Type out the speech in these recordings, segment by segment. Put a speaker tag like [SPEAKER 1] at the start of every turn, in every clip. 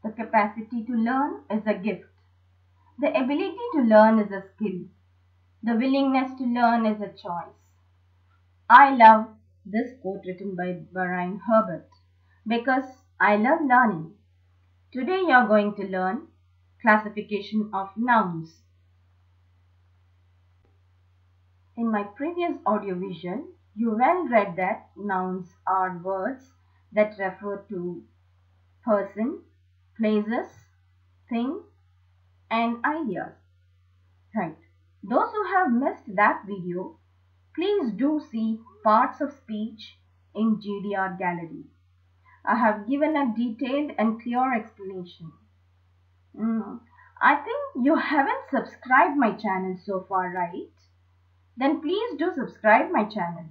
[SPEAKER 1] The capacity to learn is a gift. The ability to learn is a skill. The willingness to learn is a choice. I love this quote written by Brian Herbert because I love learning. Today you are going to learn classification of nouns. In my previous audiovisual, you well read that nouns are words that refer to person, places, thing, and ideas. Right. Those who have missed that video, please do see parts of speech in GDR gallery. I have given a detailed and clear explanation. I think you haven't subscribed my channel so far, right? Then please do subscribe my channel.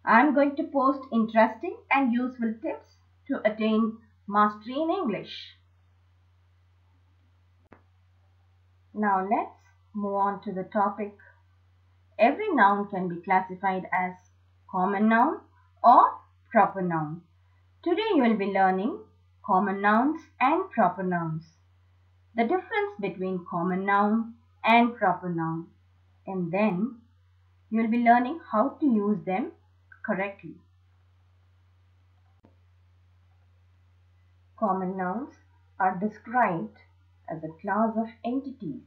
[SPEAKER 1] I am going to post interesting and useful tips to attain mastery in English. Now let's move on to the topic. Every noun can be classified as common noun or proper noun. Today you will be learning common nouns and proper nouns. The difference between common noun and proper noun, and then you will be learning how to use them correctly. Common nouns are described as a class of entities.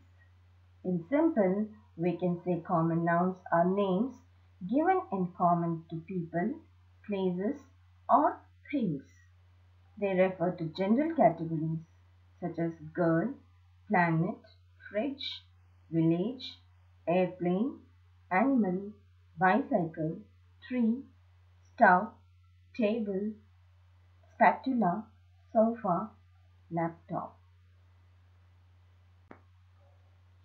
[SPEAKER 1] In simple, we can say common nouns are names given in common to people, places, or things. They refer to general categories such as girl, planet, fridge, village, airplane, animal, bicycle, tree, stove, table, spatula, sofa, laptop.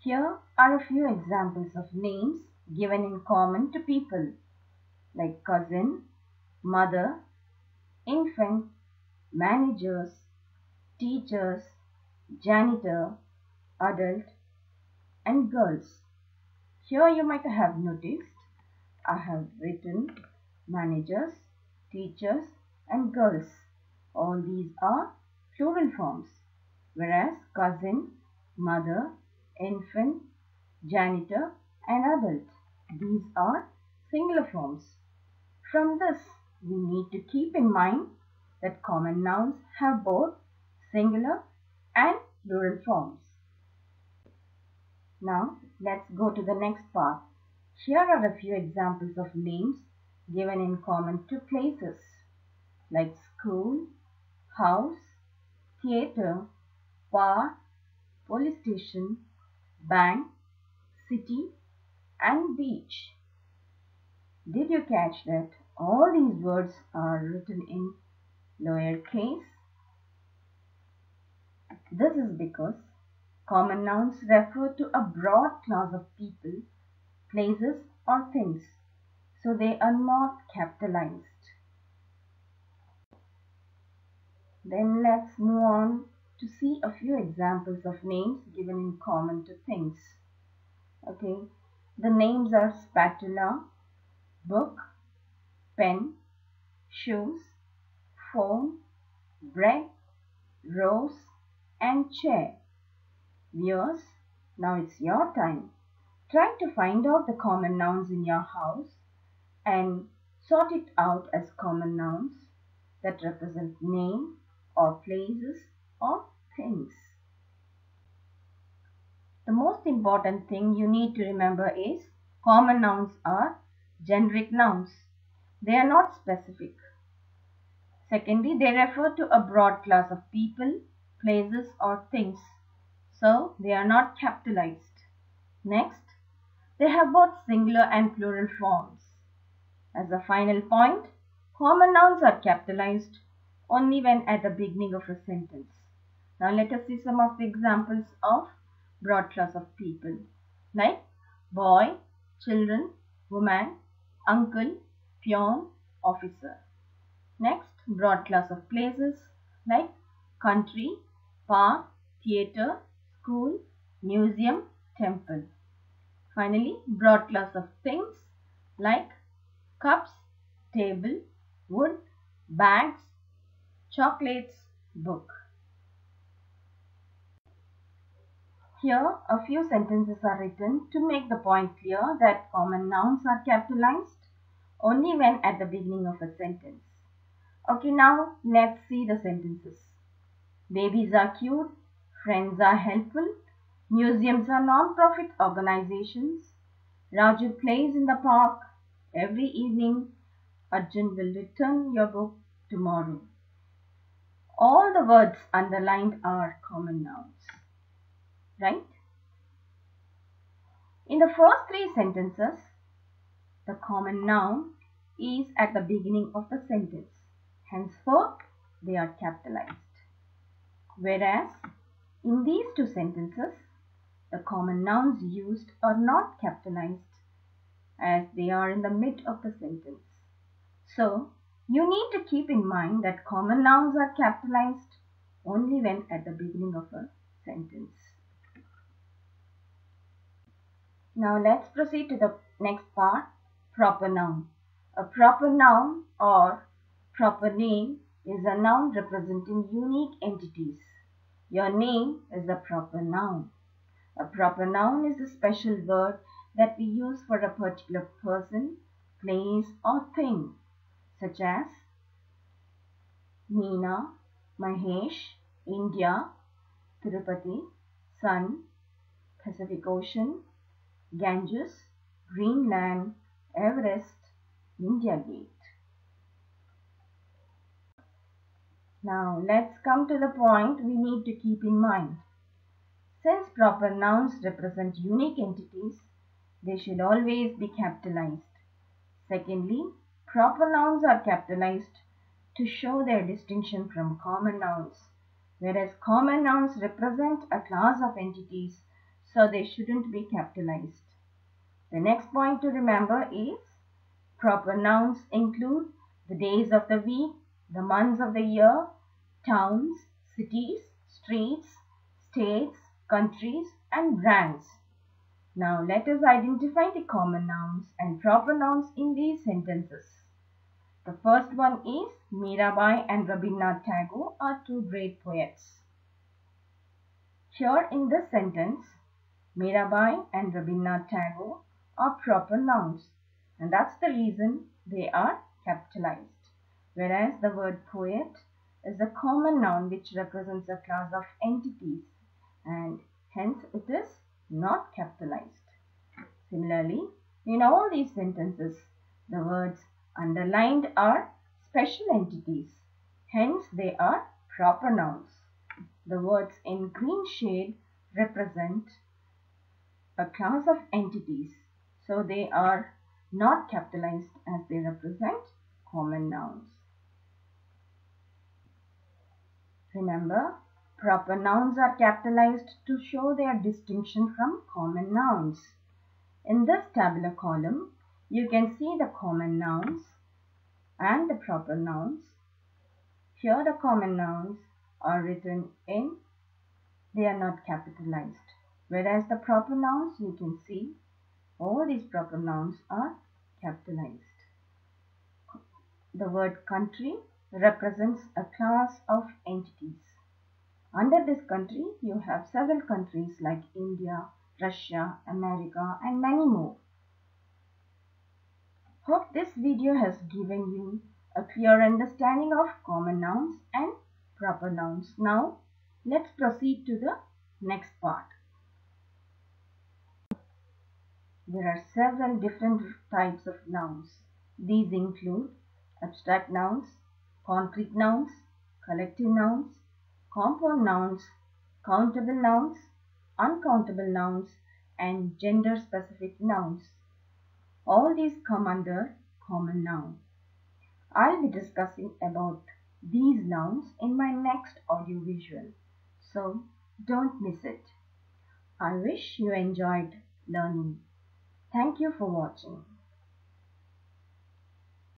[SPEAKER 1] Here are a few examples of names given in common to people like cousin, mother, infant, managers, teachers, janitor, adult, and girls. Here you might have noticed I have written managers, teachers, and girls. All these are plural forms, whereas cousin, mother, infant, janitor, and adult, these are singular forms. From this, we need to keep in mind that common nouns have both singular and plural forms. Now, let's go to the next part. Here are a few examples of names given in common to places like school, house, theatre, park, police station, bank, city, and beach. Did you catch that all these words are written in lowercase? This is because common nouns refer to a broad class of people, places, or things, so they are not capitalized. Then let's move on to see a few examples of names given in common to things. Okay, the names are spatula, book, pen, shoes, phone, bread, rose, and chair. Viewers, now it's your time. Try to find out the common nouns in your house and sort it out as common nouns that represent name or places or things. The most important thing you need to remember is common nouns are generic nouns. They are not specific. Secondly, they refer to a broad class of people, places, or things. So, they are not capitalized. Next, they have both singular and plural forms. As a final point, common nouns are capitalized only when at the beginning of a sentence. Now, let us see some of the examples of broad class of people like boy, children, woman, uncle, peon, officer. Next, broad class of places like country, park, theatre, school, museum, temple. Finally, broad class of things like cups, table, wood, bags, chocolates, book. Here, a few sentences are written to make the point clear that common nouns are capitalized only when at the beginning of a sentence. Okay, now let's see the sentences. Babies are cute, friends are helpful, museums are non-profit organizations, Raju plays in the park every evening, Arjun will return your book tomorrow. All the words underlined are common nouns, right? In the first three sentences, the common noun is at the beginning of the sentence. Henceforth, they are capitalized. Whereas, in these two sentences, the common nouns used are not capitalized as they are in the mid of the sentence. So, you need to keep in mind that common nouns are capitalized only when at the beginning of a sentence. Now let's proceed to the next part, proper noun. A proper noun or proper name is a noun representing unique entities. Your name is a proper noun. A proper noun is a special word that we use for a particular person, place or thing, such as Meena, Mahesh, India, Tirupati, Sun, Pacific Ocean, Ganges, Greenland, Everest, India Gate. Now let's come to the point we need to keep in mind. Since proper nouns represent unique entities, they should always be capitalized. Secondly, proper nouns are capitalized to show their distinction from common nouns, whereas common nouns represent a class of entities, so they shouldn't be capitalized. The next point to remember is proper nouns include the days of the week, the months of the year, towns, cities, streets, states, countries, and brands. Now let us identify the common nouns and proper nouns in these sentences. The first one is Mirabai and Rabindranath Tagore are two great poets. Here in this sentence, Mirabai and Rabindranath Tagore are proper nouns, and that's the reason they are capitalized. Whereas the word poet is a common noun which represents a class of entities, and hence it is not capitalized. Similarly, in all these sentences, the words underlined are special entities, hence they are proper nouns. The words in green shade represent a class of entities, so they are not capitalized as they represent common nouns. Remember, proper nouns are capitalized to show their distinction from common nouns. In this tabular column, you can see the common nouns and the proper nouns. Here the common nouns are written in, they are not capitalized. Whereas the proper nouns, you can see all these proper nouns are capitalized. The word country represents a class of entities. Under this country, you have several countries like India, Russia, America, and many more. Hope this video has given you a clear understanding of common nouns and proper nouns. Now, let's proceed to the next part. There are several different types of nouns. These include abstract nouns, concrete nouns, collective nouns, compound nouns, countable nouns, uncountable nouns, and gender-specific nouns. All these come under common noun. I'll be discussing about these nouns in my next audiovisual, so don't miss it. I wish you enjoyed learning. Thank you for watching.